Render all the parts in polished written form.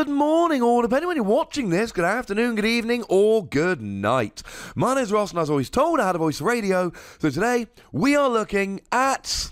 good morning, or depending when you're watching this, good afternoon, good evening, or good night. My name's Ross, and as always told, I had a voice radio. So today, we are looking at,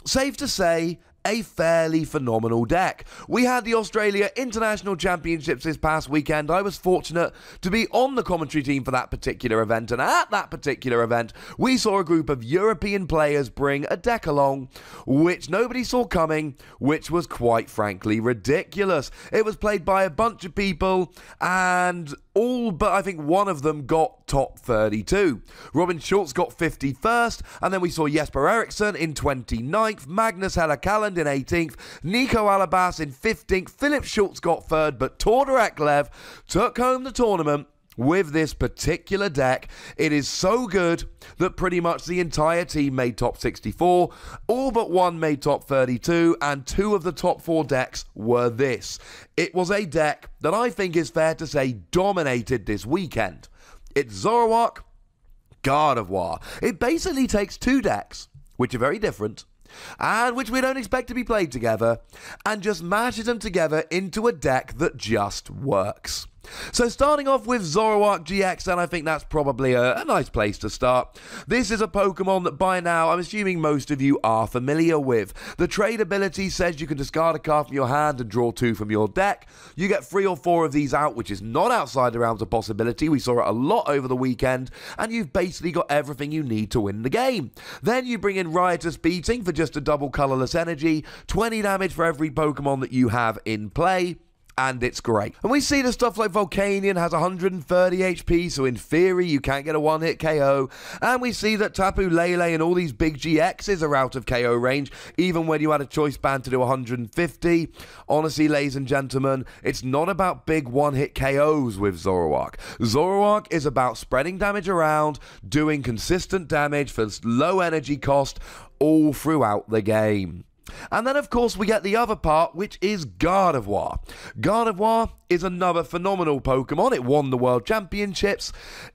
safe to say, a fairly phenomenal deck. We had the Australia International Championships this past weekend. I was fortunate to be on the commentary team for that particular event, and at that particular event, we saw a group of European players bring a deck along, which nobody saw coming, which was quite frankly ridiculous. It was played by a bunch of people, and all but I think one of them got top 32. Robin Schultz got 51st, and then we saw Jesper Eriksson in 29th, Magnus Hellekalland in 18th, Nico Alabas in 15th, Philip Schultz got 3rd, but Tord Reklev took home the tournament with this particular deck. It is so good that pretty much the entire team made top 64, all but one made top 32, and 2 of the top 4 decks were this. It was a deck that I think is fair to say dominated this weekend. It's Zoroark Gardevoir. It basically takes 2 decks, which are very different, and which we don't expect to be played together, and just mashes them together into a deck that just works. So starting off with Zoroark GX, and I think that's probably a nice place to start. This is a Pokemon that by now I'm assuming most of you are familiar with. The trade ability says you can discard a card from your hand and draw 2 from your deck. You get 3 or 4 of these out, which is not outside the realms of possibility. We saw it a lot over the weekend, and you've basically got everything you need to win the game. Then you bring in Riotous Beating for just a double colorless energy, 20 damage for every Pokemon that you have in play. And it's great. And we see the stuff like Volcanion has 130 HP, so in theory you can't get a one-hit KO. And we see that Tapu Lele and all these big GXs are out of KO range, even when you had a choice band to do 150. Honestly, ladies and gentlemen, it's not about big one-hit KOs with Zoroark. Zoroark is about spreading damage around, doing consistent damage for low energy cost all throughout the game. And then, of course, we get the other part, which is Gardevoir. Gardevoir is another phenomenal Pokemon. It won the World Championships.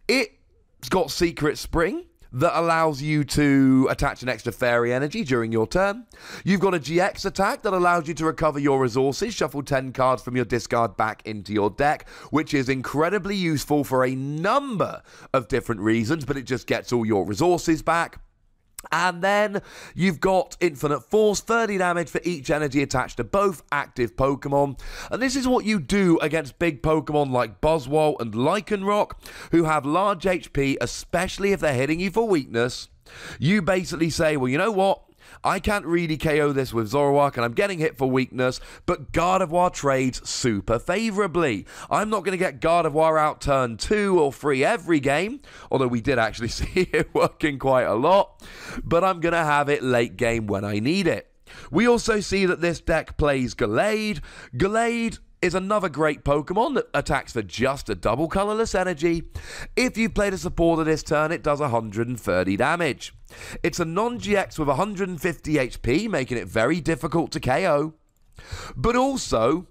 It's got Secret Spring that allows you to attach an extra fairy energy during your turn. You've got a GX attack that allows you to recover your resources, shuffle 10 cards from your discard back into your deck, which is incredibly useful for a number of different reasons, but it just gets all your resources back. And then you've got Infinite Force, 30 damage for each energy attached to both active Pokemon. And this is what you do against big Pokemon like Buzzwole and Lycanroc, who have large HP, especially if they're hitting you for weakness. You basically say, well, you know what? I can't really KO this with Zoroark, and I'm getting hit for weakness, but Gardevoir trades super favorably. I'm not going to get Gardevoir out turn 2 or 3 every game, although we did actually see it working quite a lot, but I'm going to have it late game when I need it. We also see that this deck plays Gallade. Gallade is another great Pokemon that attacks for just a double colorless energy. If you played a supporter this turn, it does 130 damage. It's a non-GX with 150 HP, making it very difficult to KO. But also,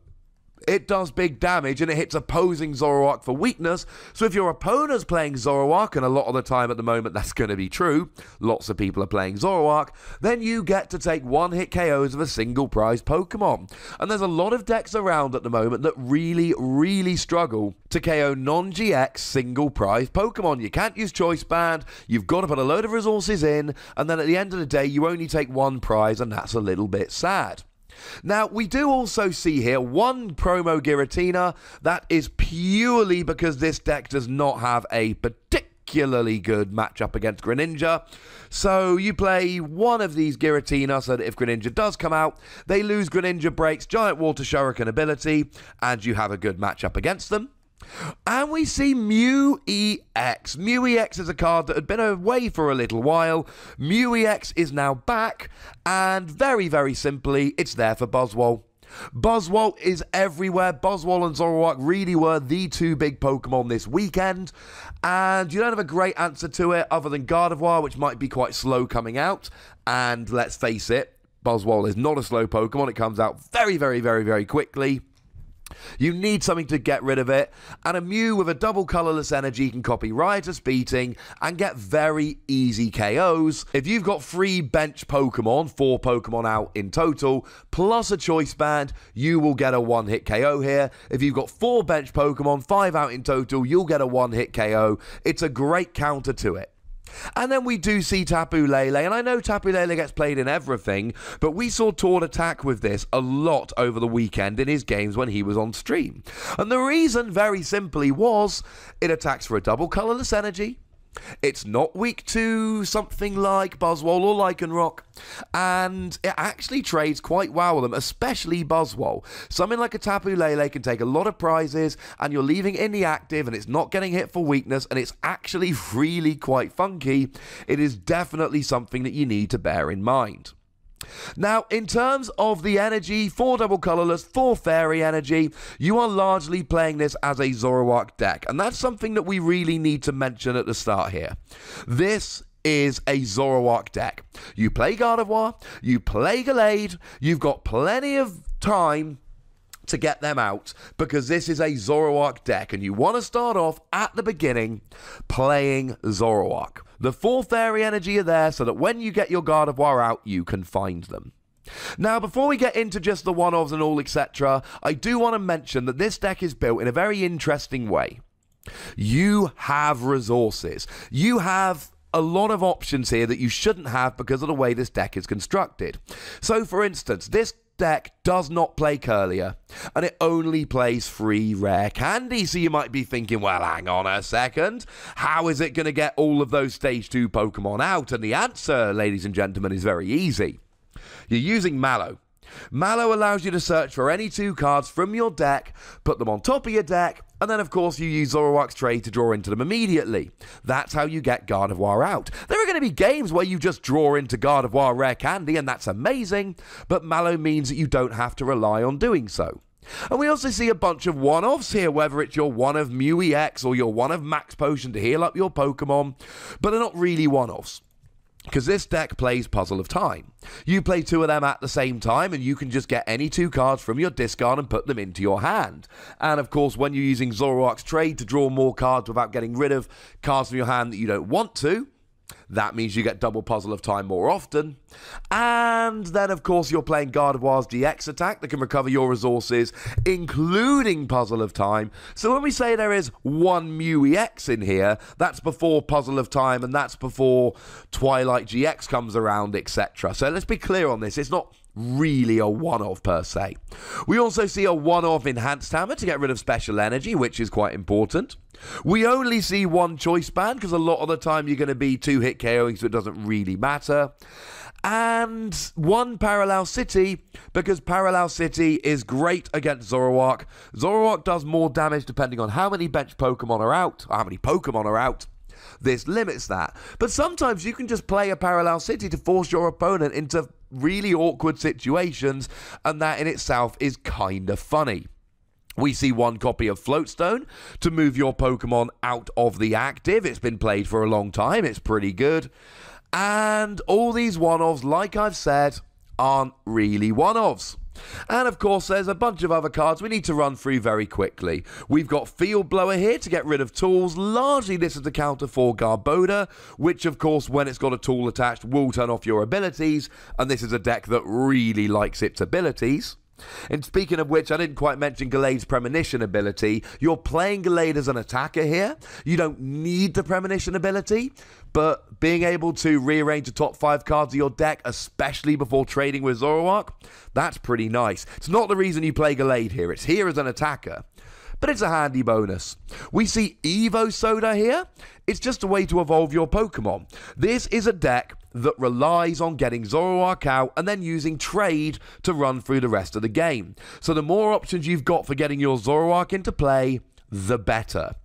it does big damage and it hits opposing Zoroark for weakness. So if your opponent's playing Zoroark, and a lot of the time at the moment that's going to be true, lots of people are playing Zoroark, then you get to take one-hit KOs of a single prize Pokemon. And there's a lot of decks around at the moment that really struggle to KO non-GX single prize Pokemon. You can't use Choice Band, you've got to put a load of resources in, and then at the end of the day you only take one prize, and that's a little bit sad. Now, we do also see here one promo Giratina. That is purely because this deck does not have a particularly good matchup against Greninja. So you play one of these Giratina so that if Greninja does come out, they lose Greninja Break's Giant Water Shuriken ability, and you have a good matchup against them. And we see Mew EX. Mew EX is a card that had been away for a little while. Mew EX is now back, and very simply, it's there for Buzzwole. Buzzwole is everywhere. Buzzwole and Zoroark really were the 2 big Pokemon this weekend, and you don't have a great answer to it other than Gardevoir, which might be quite slow coming out, and let's face it, Buzzwole is not a slow Pokemon. It comes out very quickly. You need something to get rid of it, and a Mew with a double colourless energy can copy Riotous Beating and get very easy KOs. If you've got 3 bench Pokemon, 4 Pokemon out in total, plus a Choice Band, you will get a one-hit KO here. If you've got 4 bench Pokemon, 5 out in total, you'll get a one-hit KO. It's a great counter to it. And then we do see Tapu Lele, and I know Tapu Lele gets played in everything, but we saw Tord attack with this a lot over the weekend in his games when he was on stream. And the reason, very simply, was it attacks for a double colourless energy. It's not weak to something like Buzzwole or Lycanroc, and it actually trades quite well with them, especially Buzzwole. Something like a Tapu Lele can take a lot of prizes, and you're leaving it in the active, and it's not getting hit for weakness, and it's actually really quite funky. It is definitely something that you need to bear in mind. Now, in terms of the energy, 4 double colourless, 4 fairy energy, you are largely playing this as a Zoroark deck, and that's something that we really need to mention at the start here. This is a Zoroark deck. You play Gardevoir, you play Gallade, you've got plenty of time to get them out, because this is a Zoroark deck, and you want to start off at the beginning playing Zoroark. The 4 fairy energy are there so that when you get your Gardevoir out, you can find them. Now, before we get into just the one-offs and all, etc., I do want to mention that this deck is built in a very interesting way. You have resources. You have a lot of options here that you shouldn't have because of the way this deck is constructed. So, for instance, this deck does not play Curlier, and it only plays 3 rare candy. So you might be thinking, well, hang on a second, how is it going to get all of those stage 2 Pokemon out? And the answer, ladies and gentlemen, is very easy. You're using Mallow. Mallow allows you to search for any 2 cards from your deck, put them on top of your deck, and then of course you use Zoroark's trade to draw into them immediately. That's how you get Gardevoir out. There are going to be games where you just draw into Gardevoir rare candy, and that's amazing, but Mallow means that you don't have to rely on doing so. And we also see a bunch of one-offs here, whether it's your one of Mew EX or your one of Max Potion to heal up your Pokemon, but they're not really one-offs, because this deck plays Puzzle of Time. You play 2 of them at the same time, and you can just get any 2 cards from your discard and put them into your hand. And of course, when you're using Zoroark's trade to draw more cards without getting rid of cards from your hand that you don't want to, that means you get double Puzzle of Time more often. And then, of course, you're playing Gardevoir's GX attack that can recover your resources, including Puzzle of Time. So when we say there is 1 Mew EX in here, that's before Puzzle of Time, and that's before Twilight GX comes around, etc. So let's be clear on this. It's not really a one-off per se. We also see a one-off Enhanced Hammer to get rid of special energy, which is quite important. We only see 1 Choice Band because a lot of the time you're going to be 2-hit KOing, so it doesn't really matter. And 1 Parallel City, because Parallel City is great against Zoroark. Zoroark does more damage depending on how many bench Pokemon are out, or how many Pokemon are out. This limits that. But sometimes you can just play a Parallel City to force your opponent into really awkward situations, and that in itself is kind of funny. We see 1 copy of Floatstone to move your Pokemon out of the active. It's been played for a long time. It's pretty good. And all these one-offs, like I've said, aren't really one-offs. And of course, there's a bunch of other cards we need to run through very quickly. We've got Field Blower here to get rid of tools. Largely, this is the counter for Garbodor, which, of course, when it's got a tool attached, will turn off your abilities. And this is a deck that really likes its abilities. And speaking of which, I didn't quite mention Gallade's Premonition ability. You're playing Gallade as an attacker here. You don't need the Premonition ability, but being able to rearrange the top 5 cards of your deck, especially before trading with Zoroark, that's pretty nice. It's not the reason you play Gallade here. It's here as an attacker, but it's a handy bonus. We see Evo Soda here. It's just a way to evolve your Pokemon. This is a deck that relies on getting Zoroark out and then using trade to run through the rest of the game. So the more options you've got for getting your Zoroark into play, the better.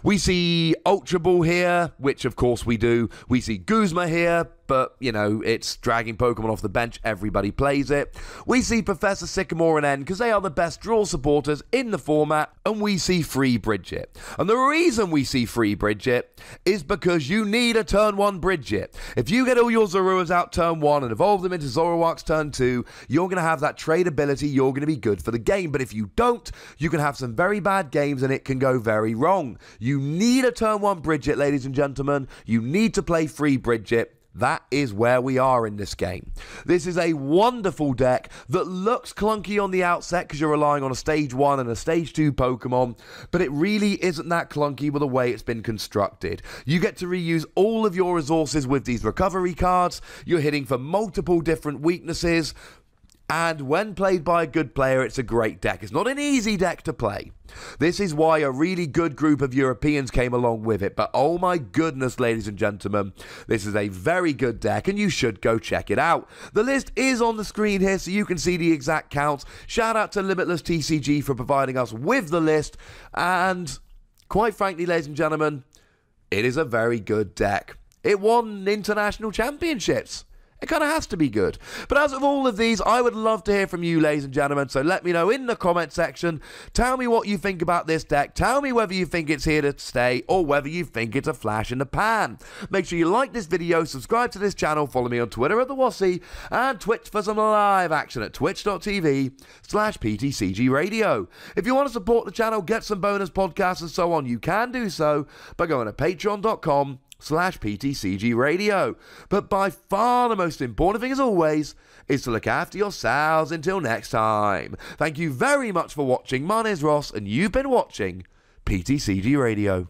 We see Ultra Ball here, which of course we do. We see Guzma here, but, you know, it's dragging Pokemon off the bench. Everybody plays it. We see Professor Sycamore and N because they are the best draw supporters in the format, and we see Free Bridget. And the reason we see Free Bridget is because you need a turn 1 Bridget. If you get all your Zoruas out turn 1 and evolve them into Zoroarks turn 2, you're going to have that trade ability, you're going to be good for the game. But if you don't, you can have some very bad games and it can go very wrong. You need a turn 1 Bridget, ladies and gentlemen. You need to play Free Bridget. That is where we are in this game. This is a wonderful deck that looks clunky on the outset because you're relying on a stage 1 and a stage 2 Pokemon, but it really isn't that clunky with the way it's been constructed. You get to reuse all of your resources with these recovery cards. You're hitting for multiple different weaknesses, and when played by a good player, it's a great deck. It's not an easy deck to play. This is why a really good group of Europeans came along with it. But oh my goodness, ladies and gentlemen, this is a very good deck and you should go check it out. The list is on the screen here so you can see the exact counts. Shout out to Limitless TCG for providing us with the list. And quite frankly, ladies and gentlemen, it is a very good deck. It won international championships. It kind of has to be good. But as of all of these, I would love to hear from you, ladies and gentlemen. So let me know in the comment section. Tell me what you think about this deck. Tell me whether you think it's here to stay or whether you think it's a flash in the pan. Make sure you like this video, subscribe to this channel, follow me on Twitter at the Wassy, and Twitch for some live action at twitch.tv/PTCGRadio. If you want to support the channel, get some bonus podcasts and so on, you can do so by going to patreon.com/PTCGRadio. But by far the most important thing, as always, is to look after yourselves until next time. Thank you very much for watching. My name is Ross, and you've been watching PTCG Radio.